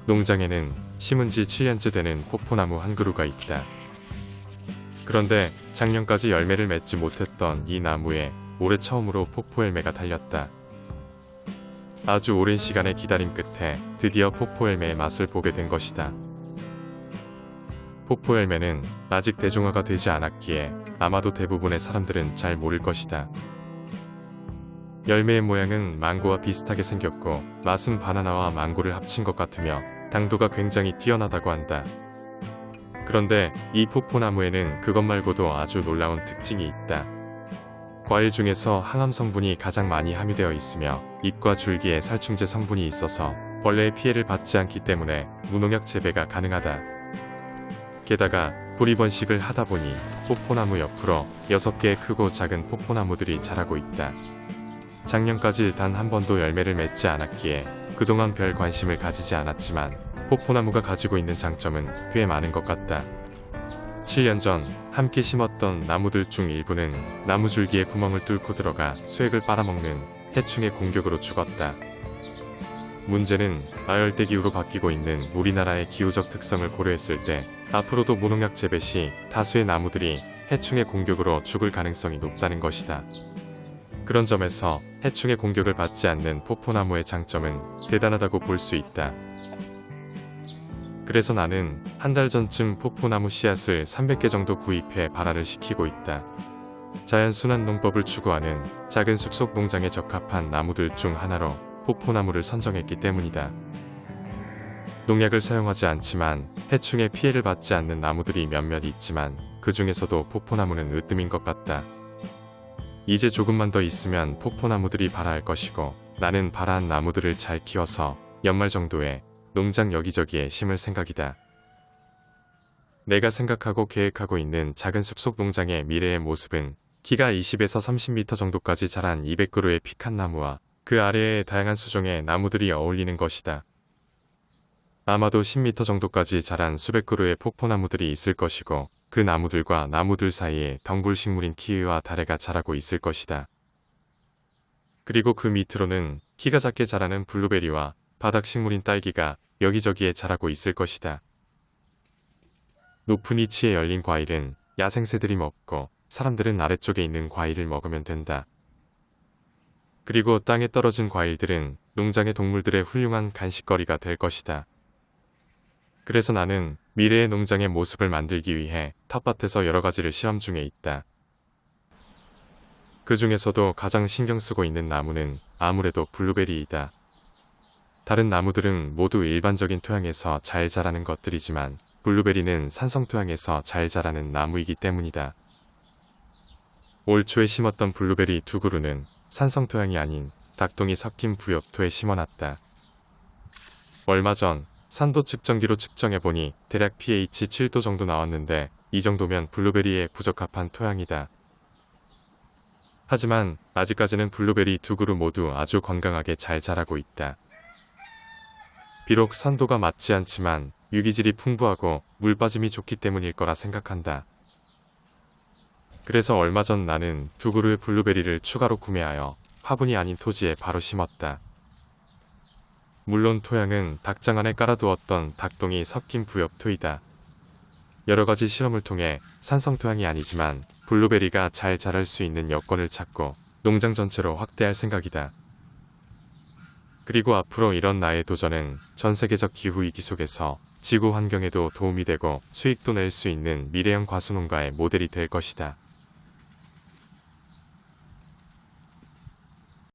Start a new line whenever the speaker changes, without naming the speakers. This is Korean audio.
농장에는 심은 지 7년째 되는 포포나무 한 그루가 있다. 그런데 작년까지 열매를 맺지 못했던 이 나무에 올해 처음으로 포포 열매가 달렸다. 아주 오랜 시간의 기다림 끝에 드디어 포포 열매의 맛을 보게 된 것이다. 포포 열매는 아직 대중화가 되지 않았기에 아마도 대부분의 사람들은 잘 모를 것이다. 열매의 모양은 망고와 비슷하게 생겼고 맛은 바나나와 망고를 합친 것 같으며 당도가 굉장히 뛰어나다고 한다. 그런데 이 포포나무에는 그것 말고도 아주 놀라운 특징이 있다. 과일 중에서 항암 성분이 가장 많이 함유되어 있으며 잎과 줄기에 살충제 성분이 있어서 벌레의 피해를 받지 않기 때문에 무농약 재배가 가능하다. 게다가 뿌리 번식을 하다 보니 포포나무 옆으로 6개의 크고 작은 포포나무들이 자라고 있다. 작년까지 단 한 번도 열매를 맺지 않았기에 그동안 별 관심을 가지지 않았지만 포포나무가 가지고 있는 장점은 꽤 많은 것 같다. 7년 전 함께 심었던 나무들 중 일부는 나무 줄기에 구멍을 뚫고 들어가 수액을 빨아먹는 해충의 공격으로 죽었다. 문제는 아열대 기후로 바뀌고 있는 우리나라의 기후적 특성을 고려했을 때 앞으로도 무농약 재배 시 다수의 나무들이 해충의 공격으로 죽을 가능성이 높다는 것이다. 그런 점에서 해충의 공격을 받지 않는 포포나무의 장점은 대단하다고 볼 수 있다. 그래서 나는 한 달 전쯤 포포나무 씨앗을 300개 정도 구입해 발화를 시키고 있다. 자연순환 농법을 추구하는 작은 숲속 농장에 적합한 나무들 중 하나로 포포나무를 선정했기 때문이다. 농약을 사용하지 않지만 해충의 피해를 받지 않는 나무들이 몇몇 있지만 그 중에서도 포포나무는 으뜸인 것 같다. 이제 조금만 더 있으면 포포나무들이 발화할 것이고 나는 발화한 나무들을 잘 키워서 연말 정도에 농장 여기저기에 심을 생각이다. 내가 생각하고 계획하고 있는 작은 숲속 농장의 미래의 모습은 키가 20에서 30m 정도까지 자란 200그루의 피칸나무와 그 아래에 다양한 수종의 나무들이 어울리는 것이다. 아마도 10m 정도까지 자란 수백 그루의 포포나무들이 있을 것이고 그 나무들과 나무들 사이에 덩굴식물인 키위와 다래가 자라고 있을 것이다. 그리고 그 밑으로는 키가 작게 자라는 블루베리와 바닥식물인 딸기가 여기저기에 자라고 있을 것이다. 높은 위치에 열린 과일은 야생새들이 먹고 사람들은 아래쪽에 있는 과일을 먹으면 된다. 그리고 땅에 떨어진 과일들은 농장의 동물들의 훌륭한 간식거리가 될 것이다. 그래서 나는 미래의 농장의 모습을 만들기 위해 텃밭에서 여러 가지를 실험 중에 있다. 그 중에서도 가장 신경 쓰고 있는 나무는 아무래도 블루베리이다. 다른 나무들은 모두 일반적인 토양에서 잘 자라는 것들이지만 블루베리는 산성 토양에서 잘 자라는 나무이기 때문이다. 올 초에 심었던 블루베리 2그루는 산성 토양이 아닌 닭똥이 섞인 부엽토에 심어놨다. 얼마 전 산도 측정기로 측정해보니 대략 pH 7도 정도 나왔는데 이 정도면 블루베리에 부적합한 토양이다. 하지만 아직까지는 블루베리 2그루 모두 아주 건강하게 잘 자라고 있다. 비록 산도가 맞지 않지만 유기질이 풍부하고 물 빠짐이 좋기 때문일 거라 생각한다. 그래서 얼마 전 나는 2그루의 블루베리를 추가로 구매하여 화분이 아닌 토지에 바로 심었다. 물론 토양은 닭장 안에 깔아두었던 닭똥이 섞인 부엽토이다. 여러가지 실험을 통해 산성 토양이 아니지만 블루베리가 잘 자랄 수 있는 여건을 찾고 농장 전체로 확대할 생각이다. 그리고 앞으로 이런 나의 도전은 전 세계적 기후위기 속에서 지구 환경에도 도움이 되고 수익도 낼 수 있는 미래형 과수농가의 모델이 될 것이다.